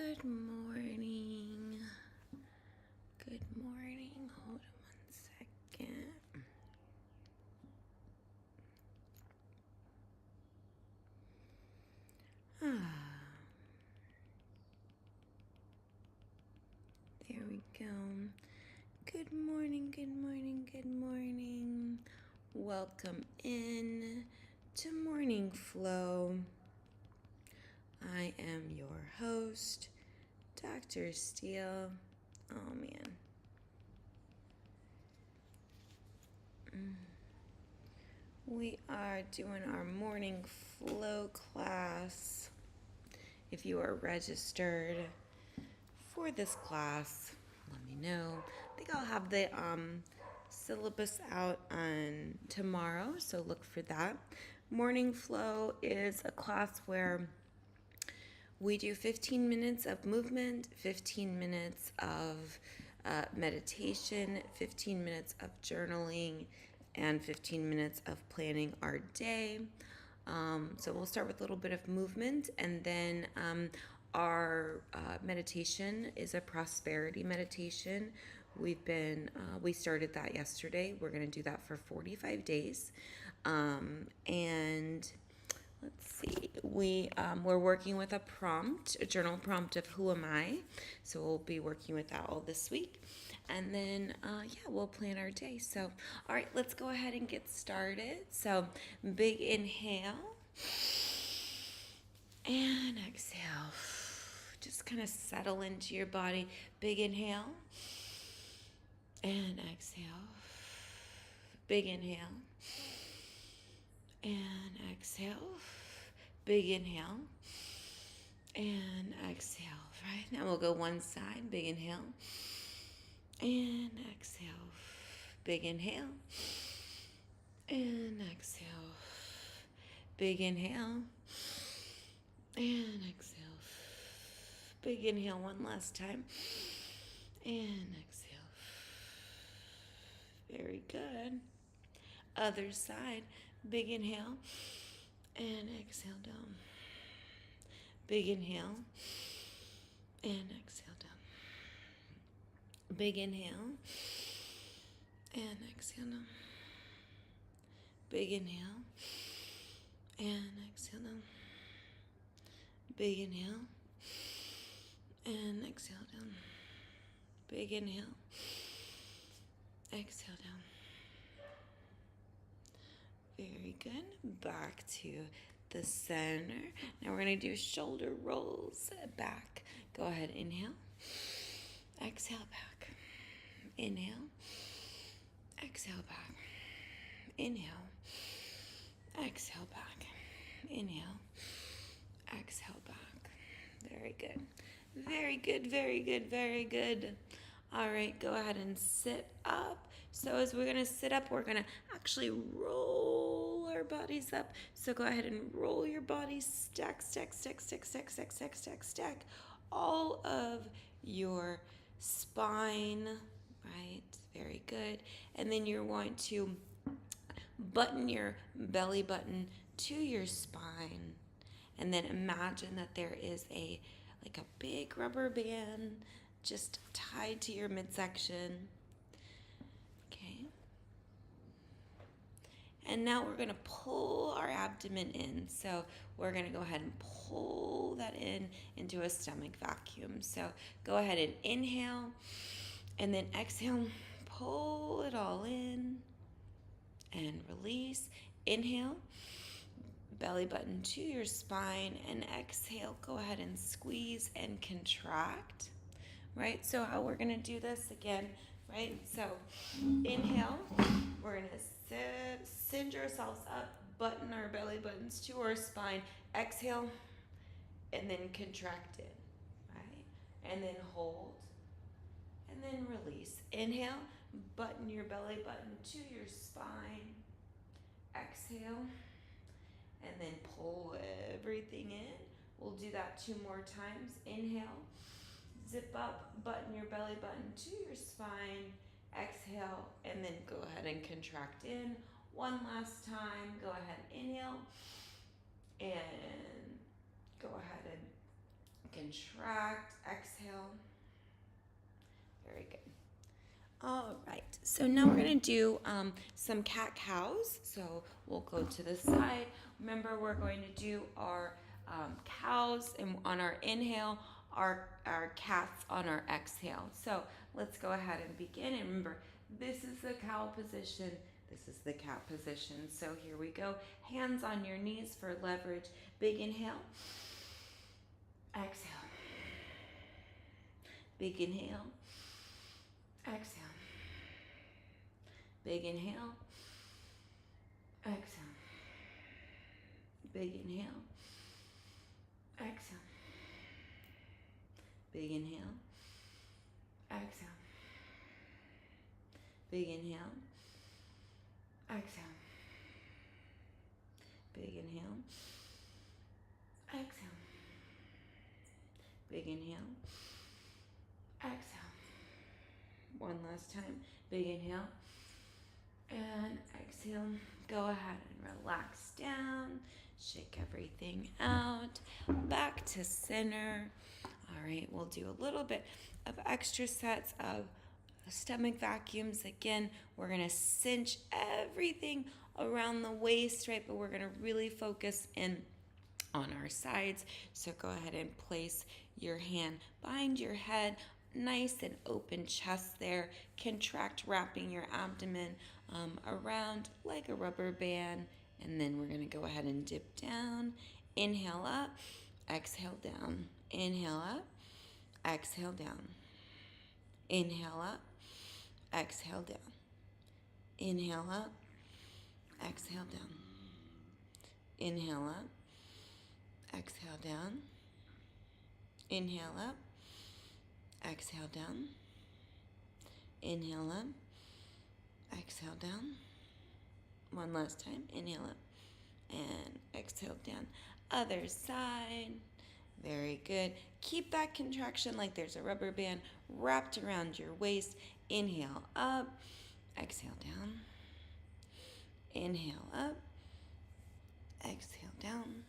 Good morning. Good morning. Hold on one second. There we go. Good morning, good morning, good morning. Welcome in to Morning Flow. I am your host, Dr. Steele. Oh man. We are doing our Morning Flow class. If you are registered for this class, let me know. I think I'll have the syllabus out on tomorrow, so look for that. Morning Flow is a class where we do 15 minutes of movement, 15 minutes of meditation, 15 minutes of journaling, and 15 minutes of planning our day. So we'll start with a little bit of movement, and then our meditation is a prosperity meditation. We started that yesterday. We're going to do that for 45 days. And let's see, we're working with a journal prompt of who am I. So we'll be working with that all this week. And then, we'll plan our day. So, all right, let's go ahead and get started. So, big inhale and exhale. Just kind of settle into your body. Big inhale and exhale. Big inhale and exhale. Big inhale and exhale. Right, now we'll go one side. Big inhale and exhale. Big inhale and exhale. Big inhale and exhale. Big inhale one last time and exhale. Very good. Other side. Big inhale and exhale down. Big inhale and exhale down. Big inhale and exhale down. Big inhale and exhale down. Big inhale and exhale down. Big inhale, exhale down. Very good. Back to the center. Now we're going to do shoulder rolls back. Go ahead, inhale, exhale back. Inhale, exhale back. Inhale, exhale back. Inhale, exhale back. Very good. Very good, very good, very good. All right, go ahead and sit up. So as we're going to sit up, we're going to actually roll our bodies up. So go ahead and roll your body, stack, stack, stack, stack, stack, stack, stack, stack, stack. All of your spine, right? Very good. And then you're going to button your belly button to your spine. And then imagine that there is a big rubber band just tied to your midsection. Okay. And now we're going to pull our abdomen in. So we're going to go ahead and pull that into a stomach vacuum. So go ahead and inhale and then exhale. Pull it all in and release. Inhale, belly button to your spine, and exhale, go ahead and squeeze and contract, right? So how we're gonna do this again, right? So inhale, we're gonna cinch ourselves up, button our belly buttons to our spine, exhale, and then contract it, right? And then hold, and then release. Inhale, button your belly button to your spine, exhale, and then pull everything in. We'll do that 2 more times. Inhale, zip up, button your belly button to your spine, exhale, and then go ahead and contract in. One last time, go ahead, inhale, and go ahead and Contract, exhale. Very good. All right, so now we're gonna do some cat-cows. So we'll go to the side. Remember, we're going to do our cows and on our inhale, our cats on our exhale. So let's go ahead and begin. And remember, this is the cow position. This is the cat position. So here we go. Hands on your knees for leverage. Big inhale. Exhale. Big inhale. Exhale. Big inhale. Exhale. Big inhale. Exhale. Big inhale. Exhale. Big inhale. Exhale. Big inhale. Exhale. Big inhale. Exhale. One last time. Big inhale. And exhale. Go ahead and relax down. Shake everything out. Back to center. All right, we'll do a little bit of extra sets of stomach vacuums. Again, we're gonna cinch everything around the waist, right? But we're gonna really focus in on our sides. So go ahead and place your hand behind your head, nice and open chest there. Contract, wrapping your abdomen around like a rubber band. And then we're gonna go ahead and dip down. Inhale up, exhale down. Inhale up, exhale down. Inhale up, exhale down. Inhale up, exhale down. Inhale up, exhale down. Inhale up, exhale down. Inhale up, exhale down. One last time. Inhale up and exhale down. Other side. Very good. Keep that contraction like there's a rubber band wrapped around your waist. Inhale up, exhale down. Inhale up, exhale down.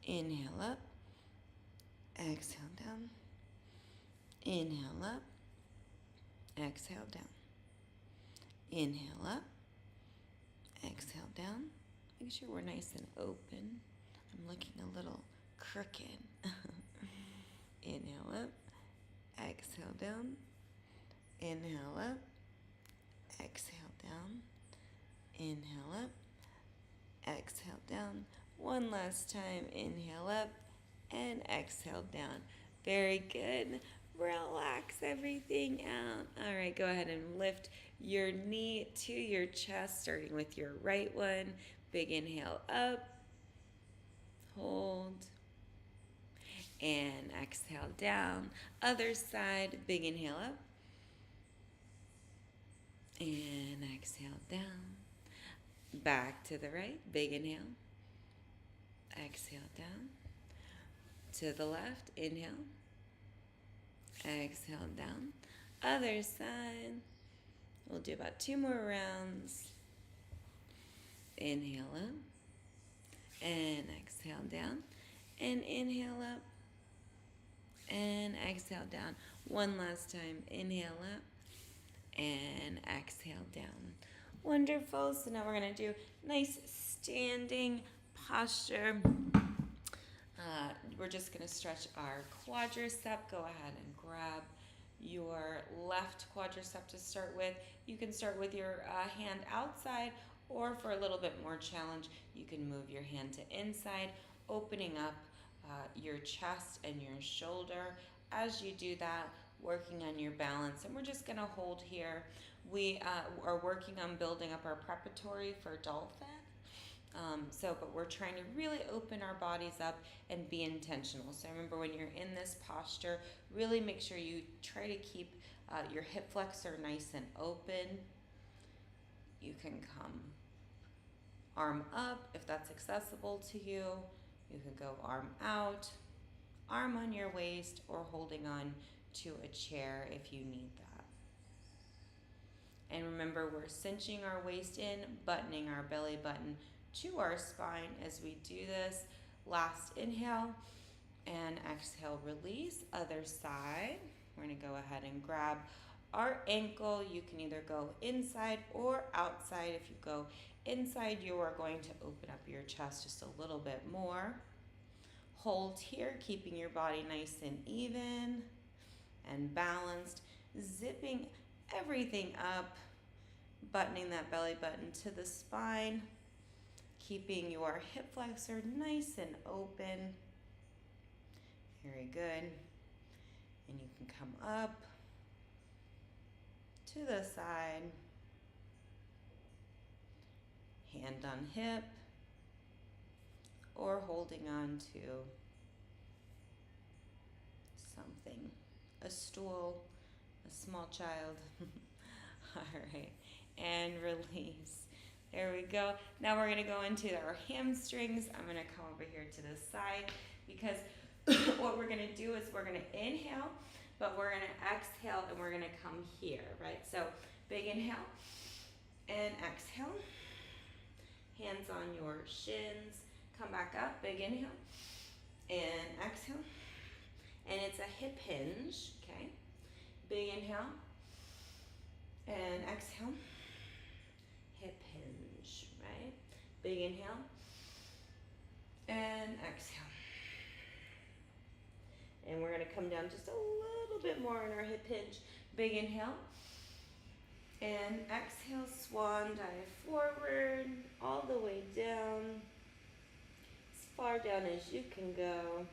Inhale up, exhale down. Inhale up, exhale down. Inhale up, exhale down. Make sure we're nice and open. I'm looking a little crooked. Inhale up, exhale down. Inhale up, exhale down. Inhale up, exhale down. One last time. Inhale up and exhale down. Very good. Relax everything out. All right, go ahead and lift your knee to your chest, starting with your right one. Big inhale up. Hold. And exhale down. Other side. Big inhale up. And exhale down. Back to the right. Big inhale. Exhale down. To the left. Inhale. Exhale down. Other side. We'll do about 2 more rounds. Inhale up. And exhale down. And inhale up. And exhale down. One last time. Inhale up. And exhale down. Wonderful. So now we're going to do nice standing posture. We're just going to stretch our quadricep. Go ahead and grab your left quadricep to start with. You can start with your hand outside, or for a little bit more challenge, you can move your hand to inside, opening up your chest and your shoulder. As you do that, working on your balance, and we're just going to hold here. We are working on building up our preparatory for dolphin. But we're trying to really open our bodies up and be intentional. So remember, when you're in this posture, really make sure you try to keep your hip flexor nice and open. You can come arm up if that's accessible to you. You can go arm out, arm on your waist, or holding on to a chair if you need that. And remember, we're cinching our waist in, buttoning our belly button to our spine as we do this. Last inhale, And exhale, release, other side. We're gonna go ahead and grab our ankle. You can either go inside or outside. If you go inside, you are going to open up your chest just a little bit more. Hold here, keeping your body nice and even and balanced. Zipping everything up, buttoning that belly button to the spine, keeping your hip flexor nice and open. Very good. And you can come up to the side, hand on hip, or holding on to something, a stool, a small child. All right, and release. There we go. Now we're gonna go into our hamstrings. I'm gonna come over here to the side because what we're gonna do is we're gonna inhale, but we're gonna exhale and we're gonna come here, right? So big inhale and exhale. Hands on your shins. Come back up, big inhale and exhale. And it's a hip hinge, okay? Big inhale and exhale. Hip hinge, right? Big inhale and exhale. And we're gonna come down just a little bit more in our hip hinge. Big inhale and exhale, swan dive forward, all the way down, as far down as you can go.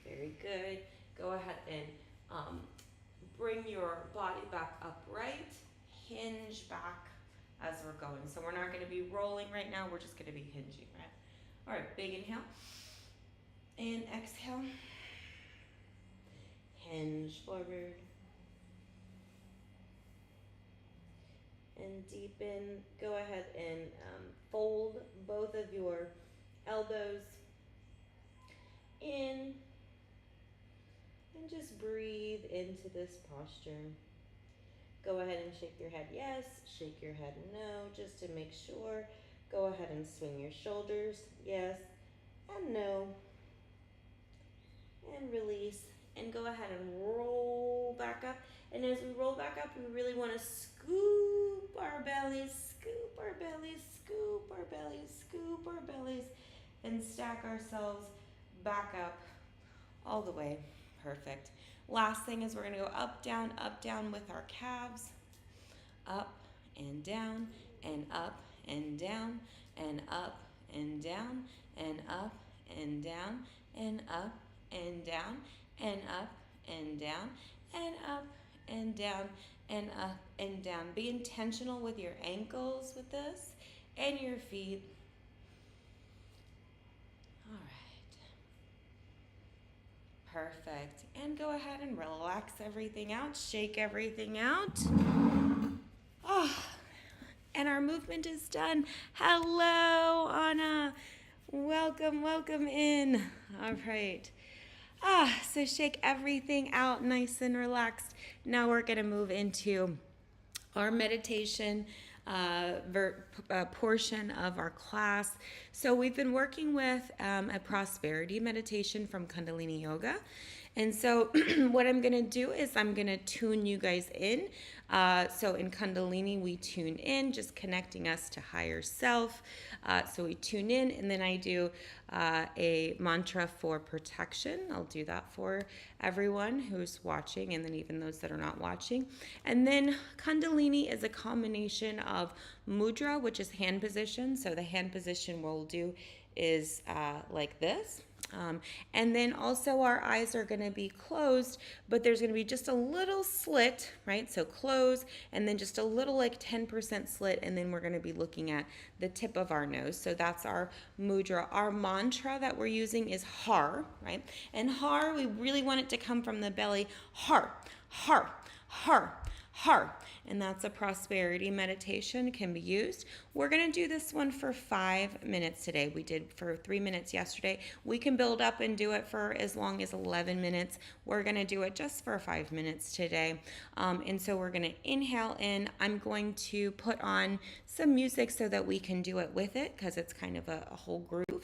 Very good. Go ahead and bring your body back upright, hinge back as we're going. So we're not gonna be rolling right now, we're just gonna be hinging, right? All right, big inhale and exhale, hinge forward. And deepen. Go ahead and fold both of your elbows in and just breathe into this posture. Go ahead and shake your head yes, shake your head no, just to make sure. Go ahead and swing your shoulders yes and no. And release. And go ahead and roll back up. And as we roll back up, we really want to scoop our bellies, scoop our bellies, scoop our bellies, scoop our bellies, and stack ourselves back up all the way. Perfect. Last thing is we're going to go up, down with our calves. Up and down, and up and down, and up and down, and up and down, and up and down, and up and down, and up and down, and up and down. Be intentional with your ankles with this and your feet. All right. Perfect. And go ahead and relax everything out, shake everything out. Oh, and our movement is done. Hello, Anna. Welcome, welcome in. All right. So shake everything out nice and relaxed. Now we're going to move into our meditation portion of our class. So we've been working with a prosperity meditation from Kundalini Yoga. And so what I'm going to do is I'm going to tune you guys in. So in Kundalini, we tune in, just connecting us to higher self. So we tune in, and then I do a mantra for protection. I'll do that for everyone who's watching, and then even those that are not watching. And then Kundalini is a combination of mudra, which is hand position. So the hand position we'll do is like this. And then also our eyes are going to be closed, but there's going to be just a little slit, right? So close, and then just a little like 10% slit, and then we're going to be looking at the tip of our nose. So that's our mudra. Our mantra that we're using is Har, right? And Har, we really want it to come from the belly. Har, Har, Har, Har. And that's a prosperity meditation, can be used. We're going to do this one for 5 minutes today. We did for 3 minutes yesterday. We can build up and do it for as long as 11 minutes. We're going to do it just for 5 minutes today. And so we're going to inhale in. I'm going to put on some music so that we can do it with it, because it's kind of a whole groove.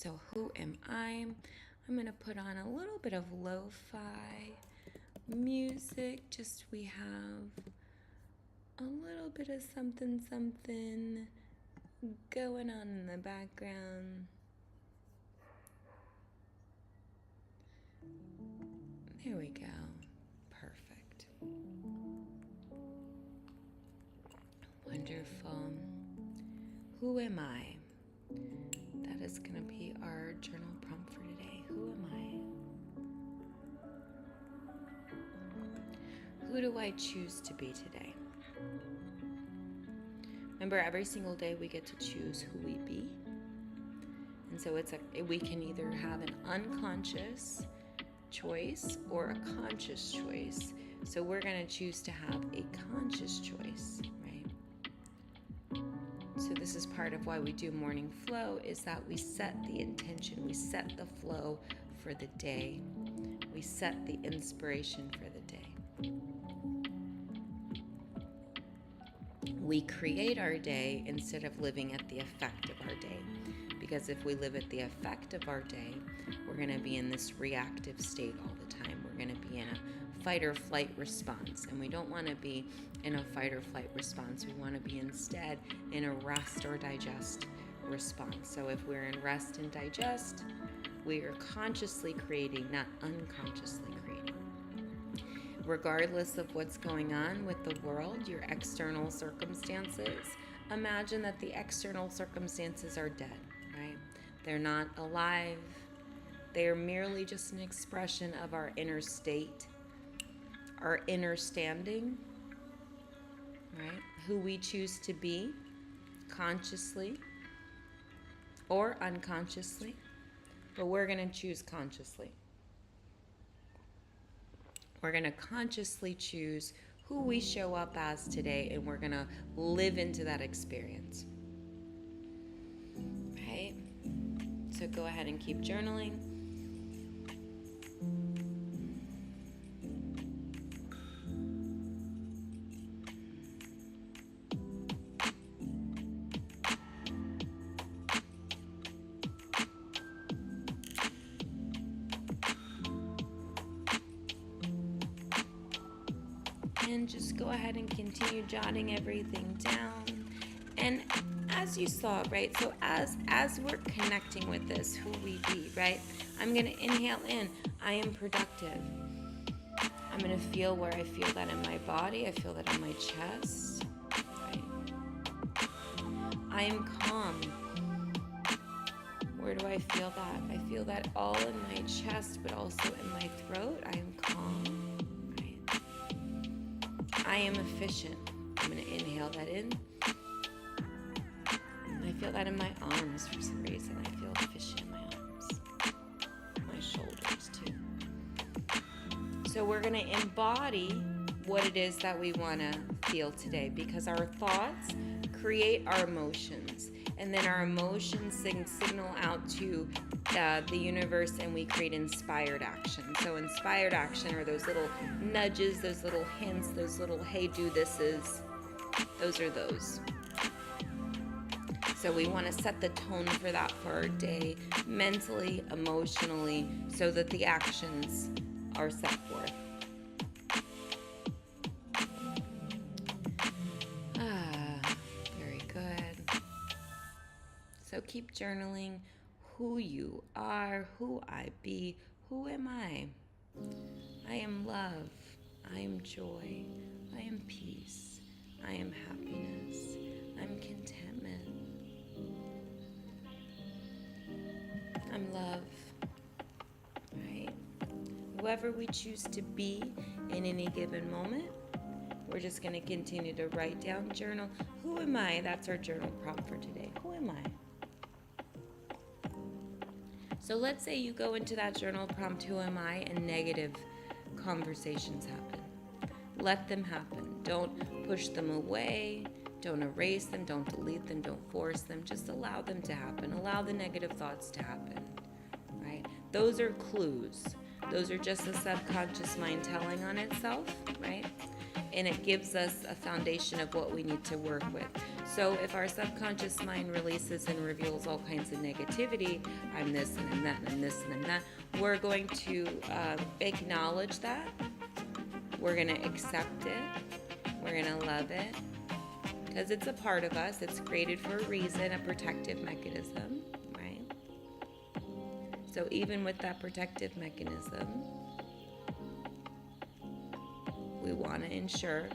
So who am I? I'm going to put on a little bit of lo-fi music. Just we have a little bit of something going on in the background. There we go. Perfect. Wonderful. Who am I? That is going to be our journal prompt for today. Who am I? Who do I choose to be today? Remember, every single day we get to choose who we be. And so we can either have an unconscious choice or a conscious choice. So we're going to choose to have a conscious choice, right? So this is part of why we do morning flow, is that we set the intention, we set the flow for the day. We set the inspiration for the day. We create our day instead of living at the effect of our day. Because if we live at the effect of our day, we're going to be in this reactive state all the time. We're going to be in a fight or flight response. And we don't want to be in a fight or flight response. We want to be instead in a rest or digest response. So if we're in rest and digest, we are consciously creating, not unconsciously creating. Regardless of what's going on with the world, your external circumstances, imagine that the external circumstances are dead, right? They're not alive. They are merely just an expression of our inner state, our inner standing, right? Who we choose to be consciously or unconsciously, but we're going to choose consciously. We're going to consciously choose who we show up as today, and we're going to live into that experience. Right? So go ahead and keep journaling. And just go ahead and continue jotting everything down. And as you saw, right, so as we're connecting with this, who we be, right, I'm going to inhale in, I am productive. I'm going to feel where I feel that in my body. I feel that in my chest, right? I am calm. Where do I feel that? I feel that all in my chest, but also in my throat. I am calm. I am efficient. I'm going to inhale that in. I feel that in my arms for some reason. I feel efficient in my arms. My shoulders too. So we're going to embody what it is that we want to feel today, because our thoughts create our emotions. And then our emotions signal out to the universe, and we create inspired action. So inspired action are those little nudges, those little hints, those little, hey, do thises. Those are those. So we want to set the tone for that for our day, mentally, emotionally, so that the actions are set forth. Very good. So keep journaling who you are, who I be, who am I? I am love, I am joy, I am peace, I am happiness, I'm contentment, I'm love, right? Whoever we choose to be in any given moment, we're just going to continue to write down, journal. Who am I? That's our journal prompt for today. Who am I? So let's say you go into that journal prompt, who am I, and negative conversations happen. Let them happen. Don't push them away. Don't erase them. Don't delete them. Don't force them. Just allow them to happen. Allow the negative thoughts to happen, right? Those are clues. Those are just the subconscious mind telling on itself, right? and it gives us a foundation of what we need to work with. So if our subconscious mind releases and reveals all kinds of negativity, I'm this and I'm that and I'm this and I'm that, we're going to acknowledge that. We're going to accept it. We're going to love it. Because it's a part of us. It's created for a reason, a protective mechanism, right? So even with that protective mechanism, we want to ensure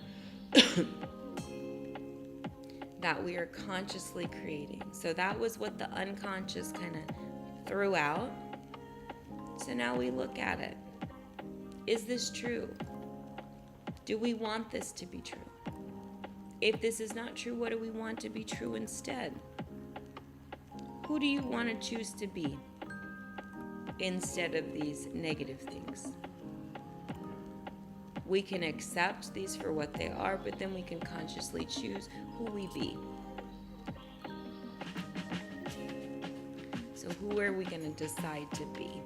that we are consciously creating. So that was what the unconscious kind of threw out. So now we look at it. Is this true? Do we want this to be true? If this is not true, what do we want to be true instead? Who do you want to choose to be instead of these negative things? We can accept these for what they are, but then we can consciously choose who we be. So who are we going to decide to be?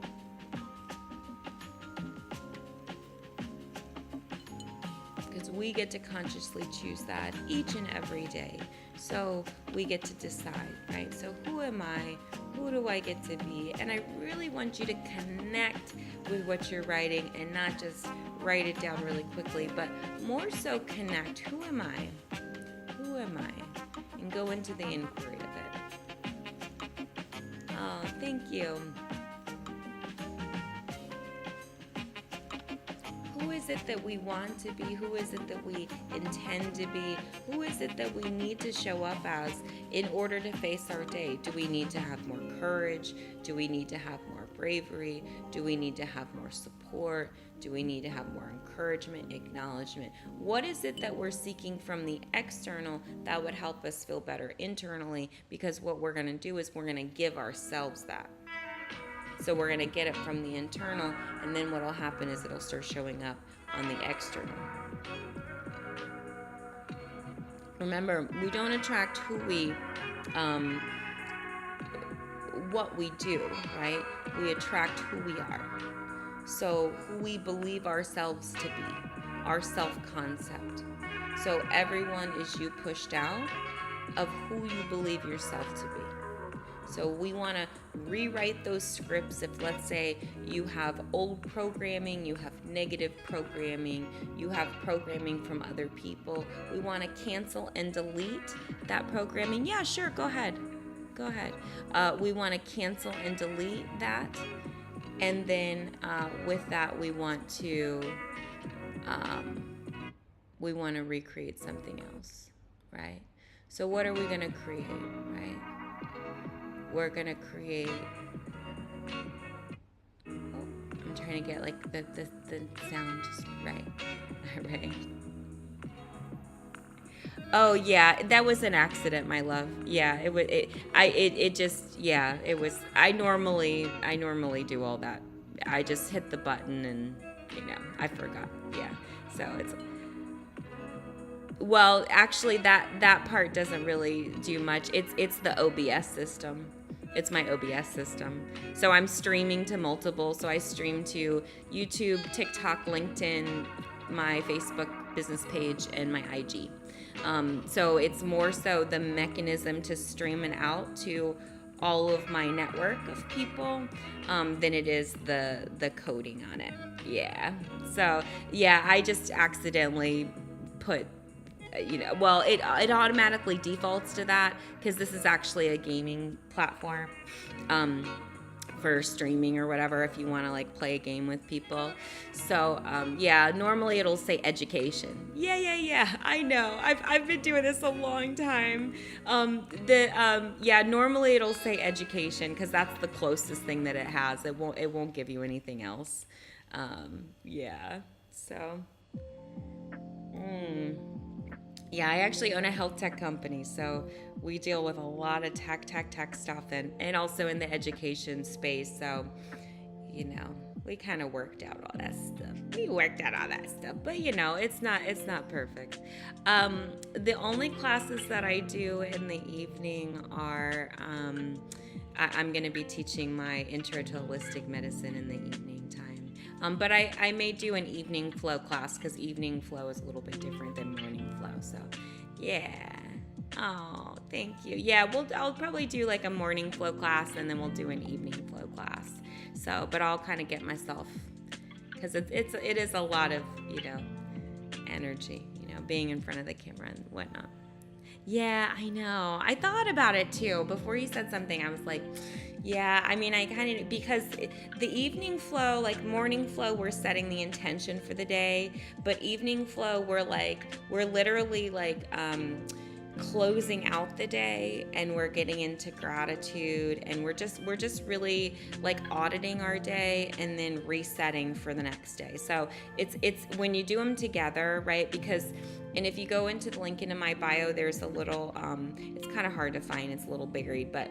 Because we get to consciously choose that each and every day. So we get to decide, right? So who am I? Who do I get to be? And I really want you to connect with what you're writing and not just write it down really quickly, but more so connect. Who am I? Who am I? And go into the inquiry of it. Oh, thank you. Who is it that we want to be? Who is it that we intend to be? Who is it that we need to show up as in order to face our day? Do we need to have more courage? Do we need to have more bravery? Do we need to have more support? Do we need to have more encouragement, acknowledgement? What is it that we're seeking from the external that would help us feel better internally? Because what we're going to do is we're going to give ourselves that. So we're going to get it from the internal, and then what will happen is it'll start showing up on the external. Remember, we don't attract what we do, right? We attract who we are. So who we believe ourselves to be, our self-concept. So everyone is you pushed out of who you believe yourself to be. So we want to rewrite those scripts. If, let's say, you have old programming, you have negative programming, you have programming from other people, we want to cancel and delete that programming. Yeah, sure, go ahead. We want to cancel and delete that. And then with that, we want to recreate something else, right? So what are we going to create, right? We're going to create, I'm trying to get like the sound just right. Right. Oh yeah, that was an accident, my love. Yeah, it was. I normally do all that. I just hit the button and I forgot. Yeah. So it's. Well, actually, that part doesn't really do much. It's the OBS system. It's my OBS system. So I'm streaming to multiple. So I stream to YouTube, TikTok, LinkedIn, my Facebook business page, and my IG. So it's more so the mechanism to stream it out to all of my network of people than it is the coding on it. Yeah. So yeah, I just accidentally put. It automatically defaults to that because this is actually a gaming platform for streaming or whatever if you want to like play a game with people. So normally it'll say education. Yeah, I know. I've been doing this a long time. Normally it'll say education because that's the closest thing that it has. It won't give you anything else. So. Yeah, I actually own a health tech company, so we deal with a lot of tech stuff and also in the education space. So, we kind of worked out all that stuff. But it's not perfect. The only classes that I do in the evening are I'm going to be teaching my Intro to Holistic Medicine in the evening time. But I may do an evening flow class because evening flow is a little bit different than morning flow. So, yeah. Oh, thank you. Yeah, I'll probably do like a morning flow class and then we'll do an evening flow class. So, but I'll kind of get myself, because it is a lot of, energy, being in front of the camera and whatnot. Yeah, I know. I thought about it too. Before you said something, I was like, yeah, I mean, I kind of, because the evening flow, like morning flow, we're setting the intention for the day, but evening flow, we're literally like, closing out the day, and we're getting into gratitude, and we're just really like auditing our day and then resetting for the next day. So it's when you do them together, right? And if you go into the link into my bio, there's a little, it's kind of hard to find, it's a little buried, but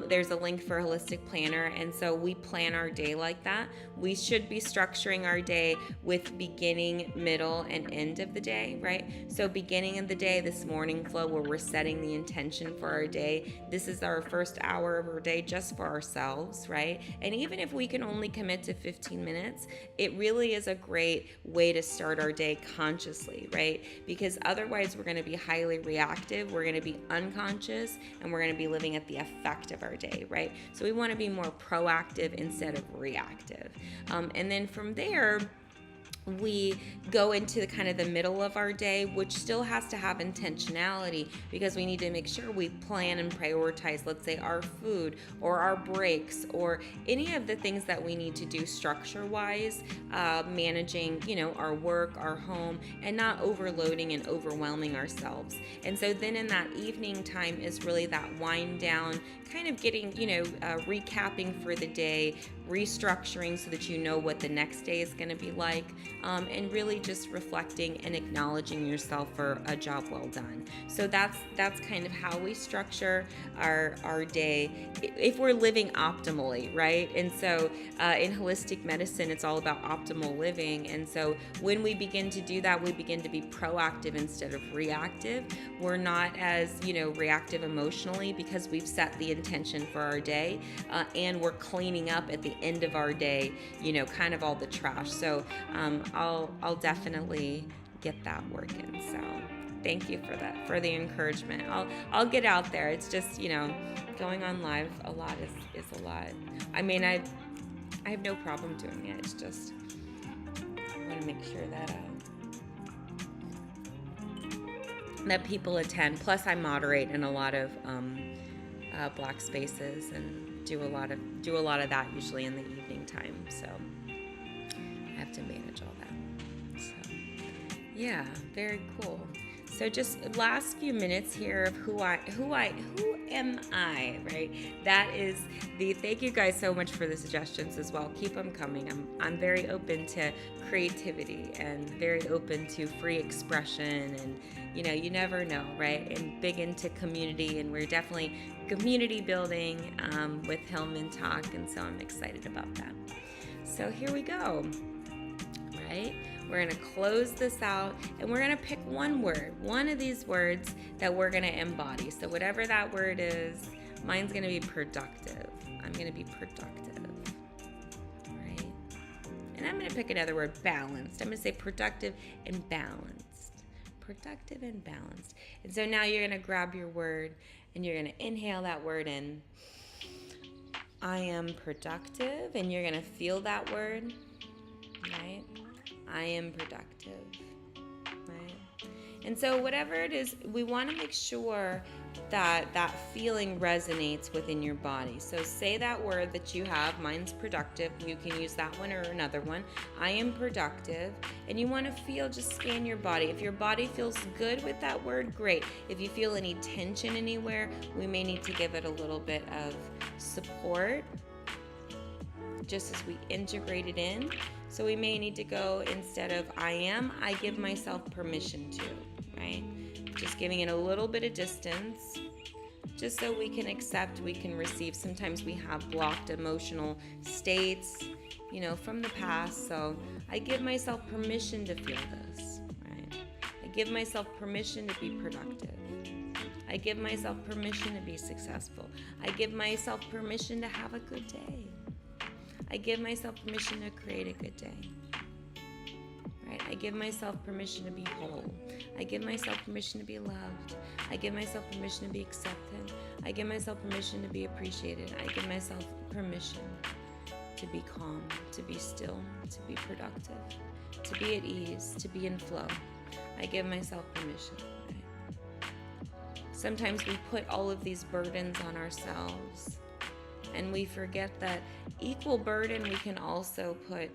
there's a link for Holistic Planner. And so we plan our day like that. We should be structuring our day with beginning, middle, and end of the day, right? So beginning of the day, this morning flow where we're setting the intention for our day. This is our first hour of our day just for ourselves, right? And even if we can only commit to 15 minutes, it really is a great way to start our day consciously, right? Because otherwise we're going to be highly reactive, we're going to be unconscious, and we're going to be living at the effect of our day, right? So we want to be more proactive instead of reactive. And then from there, we go into the kind of the middle of our day, which still has to have intentionality, because we need to make sure we plan and prioritize, let's say, our food or our breaks or any of the things that we need to do structure wise, managing, our work, our home, and not overloading and overwhelming ourselves. And so then in that evening time is really that wind down, kind of getting, recapping for the day, restructuring so that you know what the next day is going to be like, and really just reflecting and acknowledging yourself for a job well done. So that's kind of how we structure our day if we're living optimally, right? And so in holistic medicine, it's all about optimal living. And so when we begin to do that, we begin to be proactive instead of reactive. We're not as reactive emotionally, because we've set the intention for our day, and we're cleaning up at the end of our day, kind of all the trash. So I'll definitely get that working. So thank you for that, for the encouragement. I'll get out there. It's just, going on live a lot is a lot. I mean, I have no problem doing it. It's just, I want to make sure that people attend. Plus I moderate in a lot of Black spaces and do a lot of that usually in the evening time. So I have to manage all that. So yeah, very cool. So just last few minutes here of who am I, right? That is thank you guys so much for the suggestions as well. Keep them coming. I'm very open to creativity and very open to free expression, and you never know, right? And big into community, and we're definitely community building with Hillman Talk, and so I'm excited about that. So here we go, right? We're going to close this out, and we're going to pick one word, one of these words that we're going to embody. So whatever that word is, mine's going to be productive. I'm going to be productive, right? And I'm going to pick another word, balanced. I'm going to say productive and balanced. Productive and balanced. And so now you're going to grab your word, and you're going to inhale that word in. I am productive, and you're going to feel that word, right? I am productive, right? And so whatever it is, we want to make sure that that feeling resonates within your body. So say that word that you have. Mine's productive. You can use that one or another one. I am productive. And you want to just scan your body. If your body feels good with that word, great. If you feel any tension anywhere, we may need to give it a little bit of support just as we integrate it in. So we may need to go, instead of I give myself permission to, right? Just giving it a little bit of distance, just so we can accept, we can receive. Sometimes we have blocked emotional states, from the past. So I give myself permission to feel this, right? I give myself permission to be productive. I give myself permission to be successful. I give myself permission to have a good day. I give myself permission to create a good day. Right? I give myself permission to be whole. I give myself permission to be loved. I give myself permission to be accepted. I give myself permission to be appreciated. I give myself permission to be calm, to be still, to be productive, to be at ease, to be in flow. I give myself permission. Right? Sometimes we put all of these burdens on ourselves, and we forget that equal burden we can also put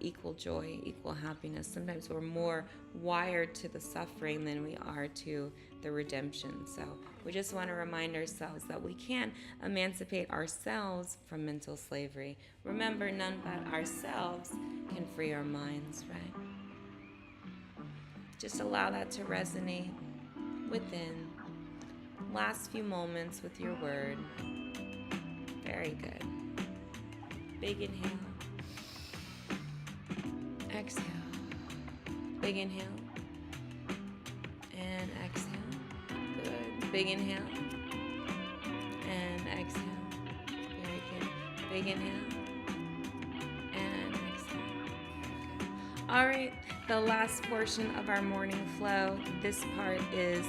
equal joy, equal happiness. Sometimes we're more wired to the suffering than we are to the redemption. So we just want to remind ourselves that we can emancipate ourselves from mental slavery. Remember, none but ourselves can free our minds, right? Just allow that to resonate within. Last few moments with your word. Very good. Big inhale. Exhale. Big inhale. And exhale. Good. Big inhale. And exhale. Very good. Big inhale. And exhale. All right. The last portion of our morning flow, this part is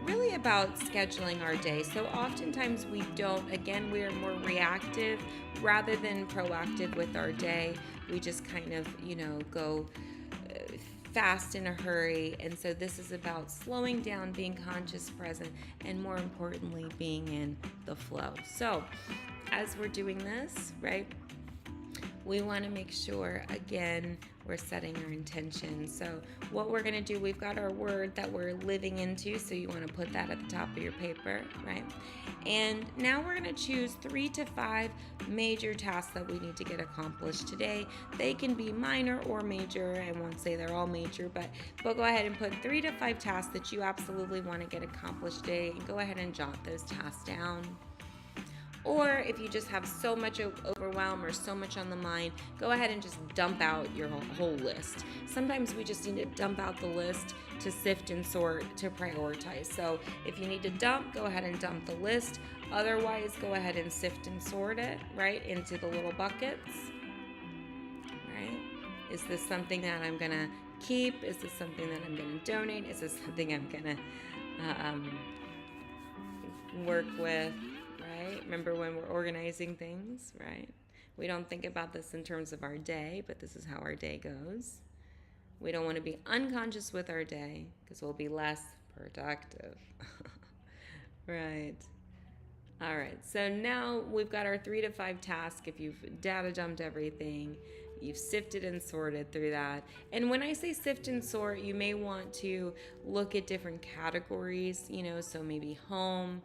really about scheduling our day. So oftentimes we don't, again, we are more reactive rather than proactive with our day. We just kind of, go fast in a hurry. And so this is about slowing down, being conscious, present, and more importantly, being in the flow. So as we're doing this, right, we want to make sure, again, we're setting our intention. So what we're going to do, we've got our word that we're living into, so you want to put that at the top of your paper, right? And now we're going to choose 3 to 5 major tasks that we need to get accomplished today. They can be minor or major. I won't say they're all major, but go ahead and put 3 to 5 tasks that you absolutely want to get accomplished today, and go ahead and jot those tasks down. Or if you just have so much overwhelm or so much on the mind, go ahead and just dump out your whole list. Sometimes we just need to dump out the list to sift and sort, to prioritize. So if you need to dump, go ahead and dump the list. Otherwise, go ahead and sift and sort it, right, into the little buckets, right? Is this something that I'm going to keep? Is this something that I'm going to donate? Is this something I'm going to work with? Right? Remember when we're organizing things, right? We don't think about this in terms of our day, but this is how our day goes. We don't want to be unconscious with our day because we'll be less productive. Right. All right. So now we've got our 3 to 5 tasks. If you've data dumped everything, you've sifted and sorted through that. And when I say sift and sort, you may want to look at different categories, so maybe home,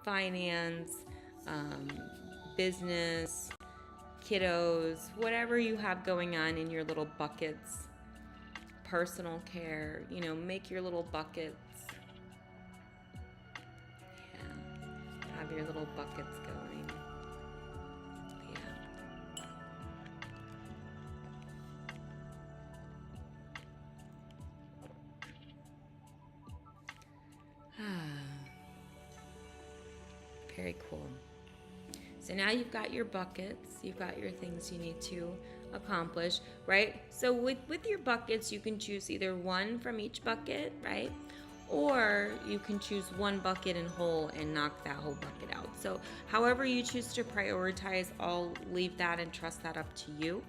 finance, business, kiddos, whatever you have going on in your little buckets, personal care, make your little buckets. Yeah. Have your little buckets going. Yeah. Very cool. So now you've got your buckets, you've got your things you need to accomplish, right? So with your buckets, you can choose either one from each bucket, right? Or you can choose one bucket in whole and knock that whole bucket out. So however you choose to prioritize, I'll leave that and trust that up to you.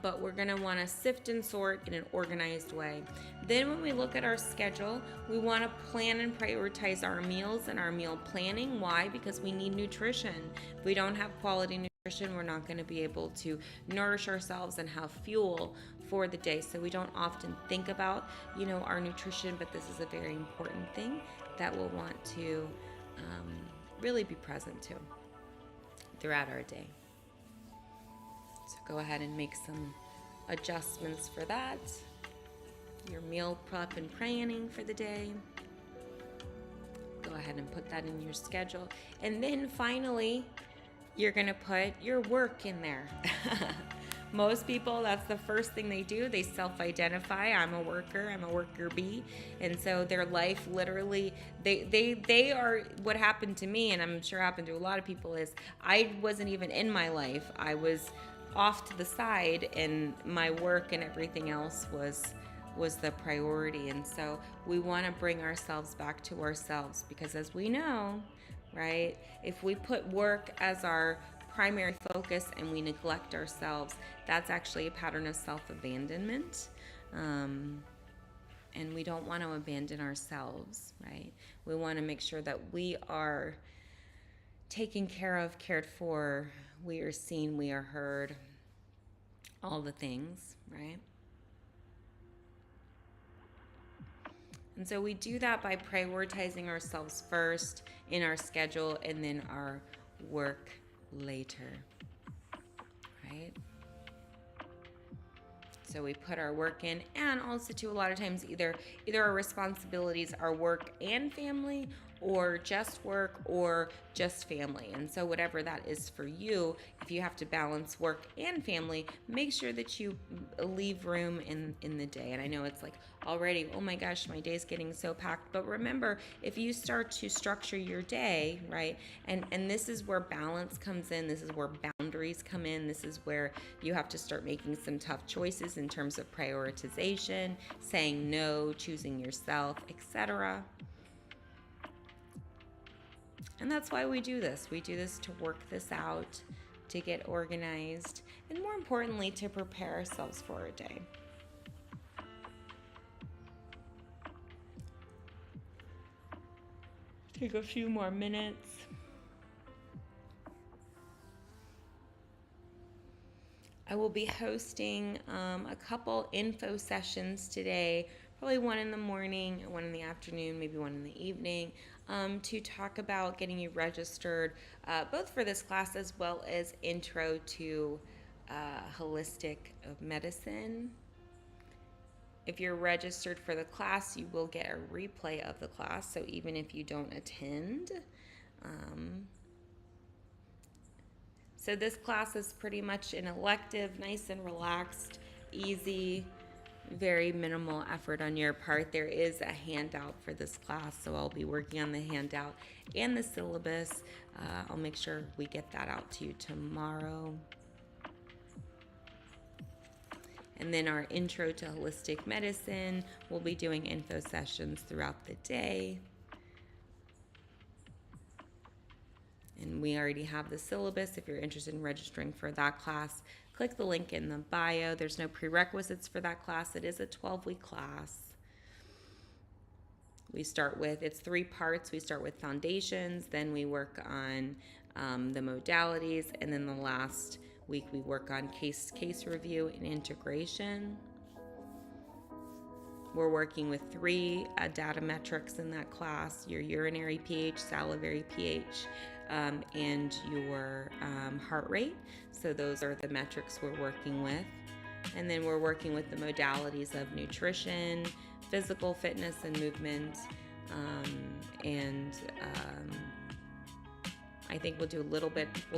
But we're gonna wanna sift and sort in an organized way. Then when we look at our schedule, we wanna plan and prioritize our meals and our meal planning. Why? Because we need nutrition. If we don't have quality nutrition, we're not gonna be able to nourish ourselves and have fuel for the day. So we don't often think about, our nutrition, but this is a very important thing that we'll want to really be present to throughout our day. So go ahead and make some adjustments for that. Your meal prep and planning for the day. Go ahead and put that in your schedule. And then finally, you're gonna put your work in there. Most people, that's the first thing they do. They self-identify. I'm a worker bee. And so their life literally, they are, what happened to me, and I'm sure happened to a lot of people, is I wasn't even in my life. I was off to the side, and my work and everything else was the priority. And so we want to bring ourselves back to ourselves, because as we know, right, if we put work as our primary focus and we neglect ourselves, that's actually a pattern of self-abandonment. And we don't want to abandon ourselves, right? We want to make sure that we are taken care of, cared for, we are seen, we are heard, all the things, right? And so we do that by prioritizing ourselves first in our schedule, and then our work later, right? So we put our work in, and also too, a lot of times either our responsibilities are work and family, or just work, or just family. And so whatever that is for you, if you have to balance work and family, make sure that you leave room in the day. And I know it's like already, oh my gosh, my day's getting so packed. But remember, if you start to structure your day, right, and this is where balance comes in, this is where boundaries come in, this is where you have to start making some tough choices in terms of prioritization, saying no, choosing yourself, etc. And that's why we do this. We do this to work this out, to get organized, and more importantly, to prepare ourselves for a day. Take a few more minutes. I will be hosting a couple info sessions today, probably one in the morning, one in the afternoon, maybe one in the evening, to talk about getting you registered, both for this class as well as intro to holistic medicine. If you're registered for the class, you will get a replay of the class, so even if you don't attend. So this class is pretty much an elective, nice and relaxed, easy, very minimal effort on your part. There is a handout for this class, so I'll be working on the handout and the syllabus. I'll make sure we get that out to you tomorrow. And then our intro to holistic medicine, we'll be doing info sessions throughout the day. And we already have the syllabus. If you're interested in registering for that class, click the link in the bio. There's no prerequisites for that class. It is a 12-week class. We start with, it's 3 parts. We start with foundations, then we work on the modalities, and then the last week we work on case review and integration. We're working with 3 data metrics in that class: your urinary pH, salivary pH, and your heart rate. So those are the metrics we're working with. And then we're working with the modalities of nutrition, physical fitness and movement, and I think we'll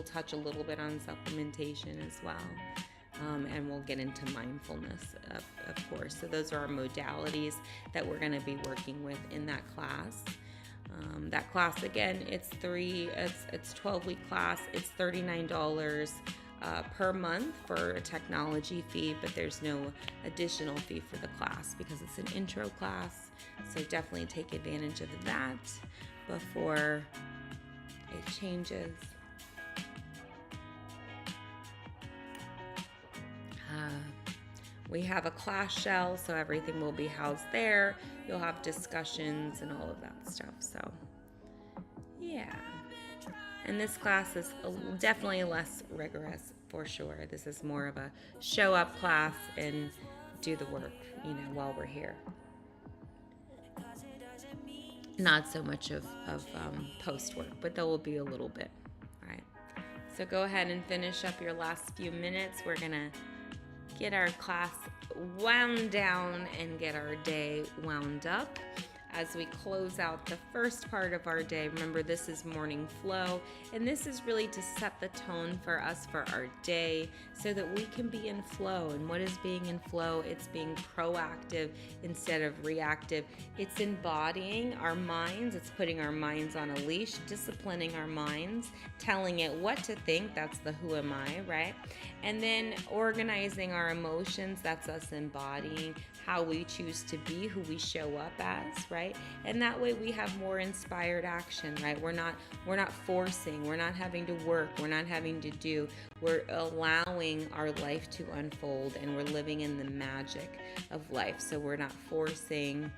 touch a little bit on supplementation as well. And we'll get into mindfulness, of course. So those are our modalities that we're going to be working with in that class. That class, again, it's 12-week class. It's $39 per month for a technology fee, but there's no additional fee for the class because it's an intro class. So definitely take advantage of that before it changes. We have a class shell, so everything will be housed there. You'll have discussions and all of that stuff. So, yeah. And this class is definitely less rigorous, for sure. This is more of a show up class and do the work, while we're here. Not so much of post work, but there will be a little bit. All right. So go ahead and finish up your last few minutes. We're going to get our class wound down and get our day wound up. as we close out the first part of our day. Remember, this is morning flow, and this is really to set the tone for us for our day so that we can be in flow. And what is being in flow? It's being proactive instead of reactive. It's embodying our minds. It's putting our minds on a leash, disciplining our minds, telling it what to think. That's the who am I, right? And then organizing our emotions. That's us embodying how we choose to be, who we show up as, right? And that way we have more inspired action, right? We're not forcing, we're not having to work, we're not having to do. We're allowing our life to unfold, and we're living in the magic of life. So we're not forcing,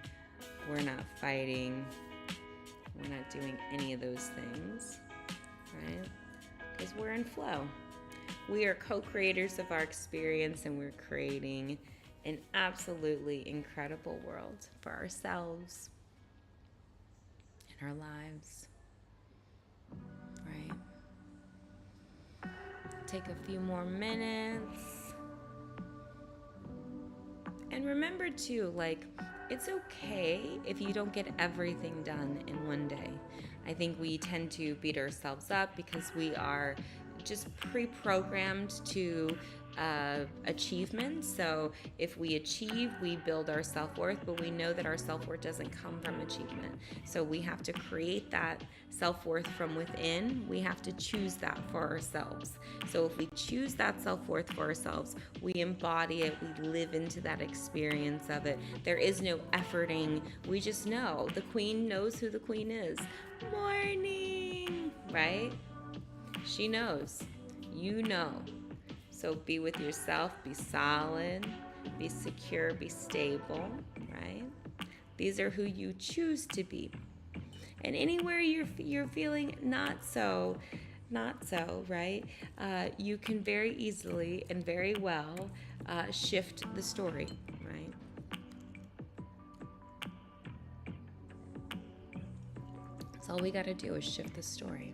we're not fighting, we're not doing any of those things, right? Because we're in flow. We are co-creators of our experience, and we're creating an absolutely incredible world for ourselves and our lives, right? Take a few more minutes. And remember too, like, it's okay if you don't get everything done in one day. I think we tend to beat ourselves up because we are just pre-programmed to achievement. So if we achieve, we build our self-worth, but we know that our self-worth doesn't come from achievement. So we have to create that self-worth from within. We have to choose that for ourselves. So if we choose that self-worth for ourselves, we embody it, we live into that experience of it. There is no efforting. We just know. The queen knows who the queen is. Morning, right? She knows. You know. So be with yourself, be solid, be secure, be stable, right? These are who you choose to be. And anywhere you're feeling not so, right? You can very easily and very well shift the story, right? So all we got to do is shift the story.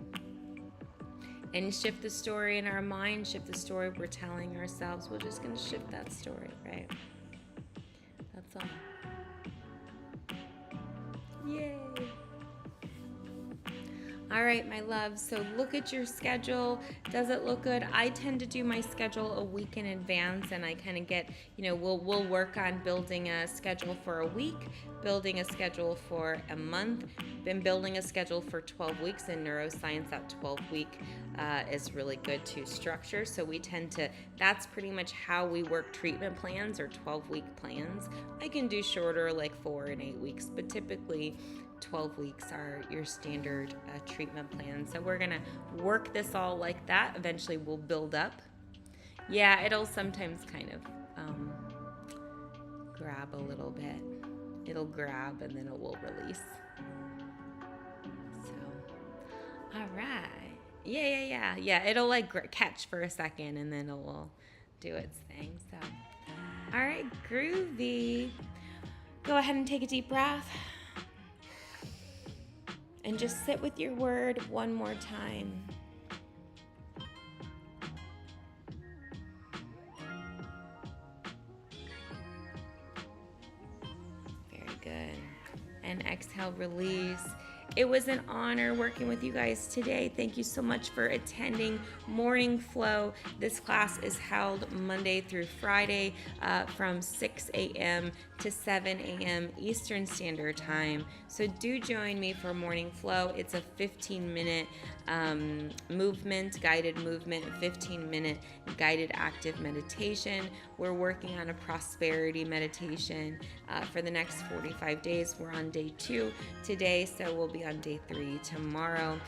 And shift the story in our mind, shift the story we're telling ourselves. We're just going to shift that story, right? That's all. Yay! All right, my loves, so look at your schedule. Does it look good? I tend to do my schedule a week in advance, and I kind of get, we'll work on building a schedule for a week, building a schedule for a month, been building a schedule for 12 weeks. In neuroscience, that 12-week is really good to structure. So we tend to, that's pretty much how we work treatment plans, or 12-week plans. I can do shorter, like 4 and 8 weeks, but typically 12 weeks are your standard treatment plan. So we're going to work this all like that. Eventually we'll build up. Yeah, it'll sometimes kind of grab a little bit. It'll grab and then it will release. So, all right. Yeah. It'll like catch for a second and then it will do its thing. So, all right, groovy. Go ahead and take a deep breath. And just sit with your word one more time. Very good. And exhale, release. It was an honor working with you guys today. Thank you so much for attending Morning Flow. This class is held Monday through Friday from 6 a.m. to 7 a.m. Eastern Standard Time. So do join me for Morning Flow. It's a 15-minute guided movement, 15-minute guided active meditation. We're working on a prosperity meditation for the next 45 days. We're on day 2 today, so we'll be on day 3 tomorrow.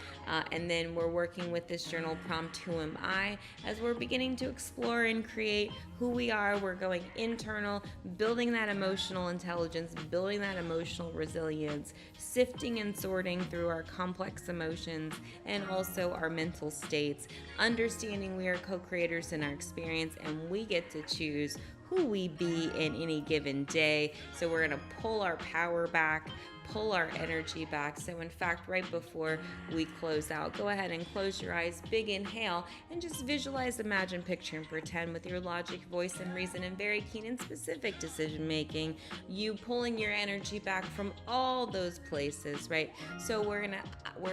And then we're working with this journal prompt, Who Am I? As we're beginning to explore and create who we are, we're going internal, building that emotional intelligence, building that emotional resilience, sifting and sorting through our complex emotions and also our mental states, understanding we are co-creators in our experience and we get to choose who we be in any given day. So we're going to pull our power back, pull our energy back. So in fact, right before we close out, go ahead and close your eyes, big inhale, and just visualize, imagine, picture, and pretend with your logic, voice, and reason, and very keen and specific decision making, you pulling your energy back from all those places, right? So we're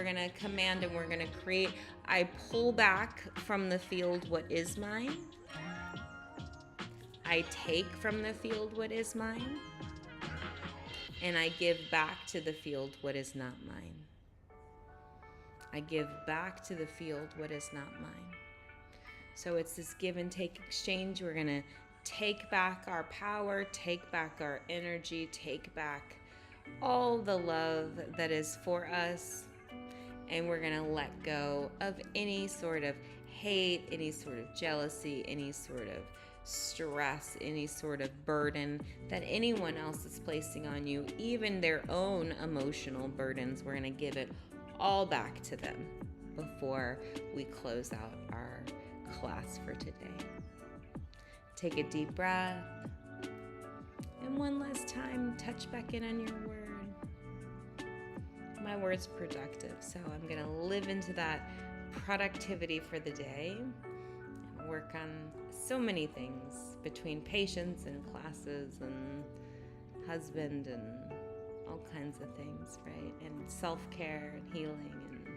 gonna command and we're gonna create. I pull back from the field what is mine. I take from the field what is mine. And I give back to the field what is not mine. I give back to the field what is not mine. So it's this give and take exchange. We're going to take back our power, take back our energy, take back all the love that is for us. And we're going to let go of any sort of hate, any sort of jealousy, any sort of stress, any sort of burden that anyone else is placing on you, even their own emotional burdens. We're going to give it all back to them before we close out our class for today. Take a deep breath. And one last time, touch back in on your word. My word's productive, so I'm going to live into that productivity for the day. Work on so many things between patients and classes and husband and all kinds of things, right? And self-care and healing and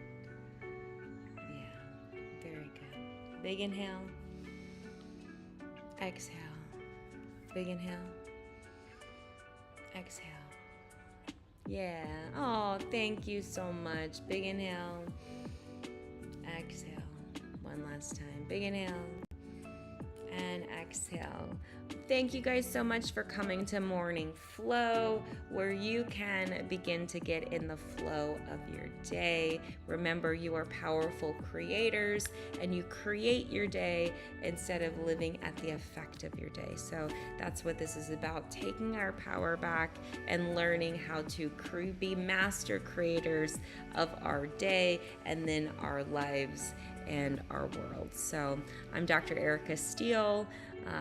yeah, very good. Big inhale, exhale, big inhale, exhale. Yeah, oh, thank you so much. Big inhale, exhale. One last time, big inhale. And exhale. Thank you guys so much for coming to Morning Flow, where you can begin to get in the flow of your day. Remember, you are powerful creators, and you create your day instead of living at the effect of your day. So that's what this is about, taking our power back and learning how to be master creators of our day and then our lives and our world. So I'm Dr. Erica Steele.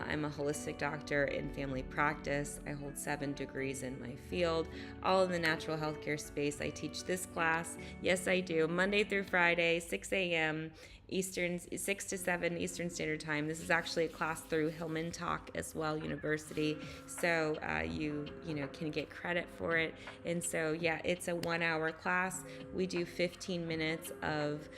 I'm a holistic doctor in family practice. I hold 7 degrees in my field, all in the natural healthcare space. I teach this class. Yes, I do. Monday through Friday, 6 a.m. Eastern, 6 to 7 Eastern Standard Time. This is actually a class through Hillman Talk as well, University. So you can get credit for it. And so, yeah, it's a 1-hour class. We do 15 minutes of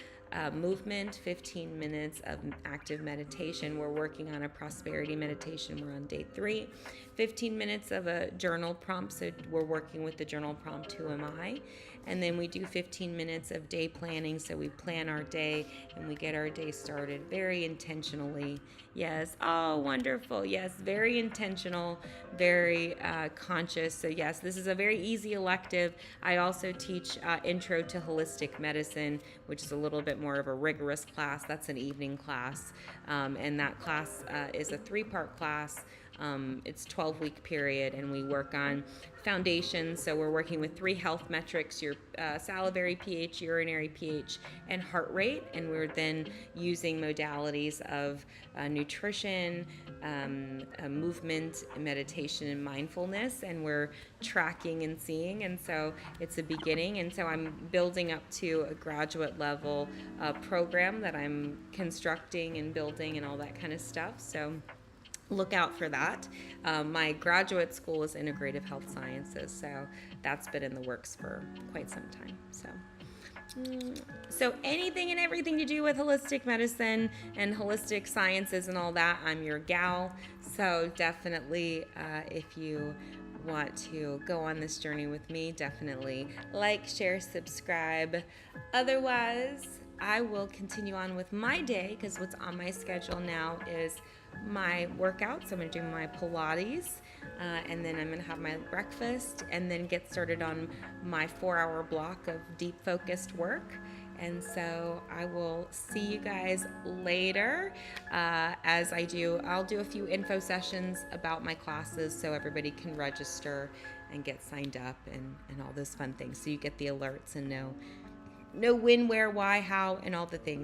movement, 15 minutes of active meditation. We're working on a prosperity meditation. We're on day 3. 15 minutes of a journal prompt. So we're working with the journal prompt, Who Am I? And then we do 15 minutes of day planning. So we plan our day and we get our day started very intentionally. Yes. Oh, wonderful. Yes. Very intentional, very conscious. So yes, this is a very easy elective. I also teach Intro to Holistic Medicine, which is a little bit more of a rigorous class. That's an evening class. And that class is a 3-part class. It's 12-week period, and we work on foundations. So we're working with 3 health metrics: your salivary pH, urinary pH, and heart rate. And we're then using modalities of nutrition, movement, meditation, and mindfulness. And we're tracking and seeing. And so it's a beginning. And so I'm building up to a graduate level program that I'm constructing and building and all that kind of stuff. So look out for that. My graduate school is Integrative Health Sciences, so that's been in the works for quite some time. So anything and everything to do with holistic medicine and holistic sciences and all that, I'm your gal. So definitely, if you want to go on this journey with me, definitely like, share, subscribe. Otherwise, I will continue on with my day, because what's on my schedule now is my workouts. I'm going to do my Pilates, and then I'm going to have my breakfast and then get started on my 4-hour block of deep focused work. And so I will see you guys later. As I'll do a few info sessions about my classes so everybody can register and get signed up and all those fun things. So you get the alerts and know when, where, why, how, and all the things.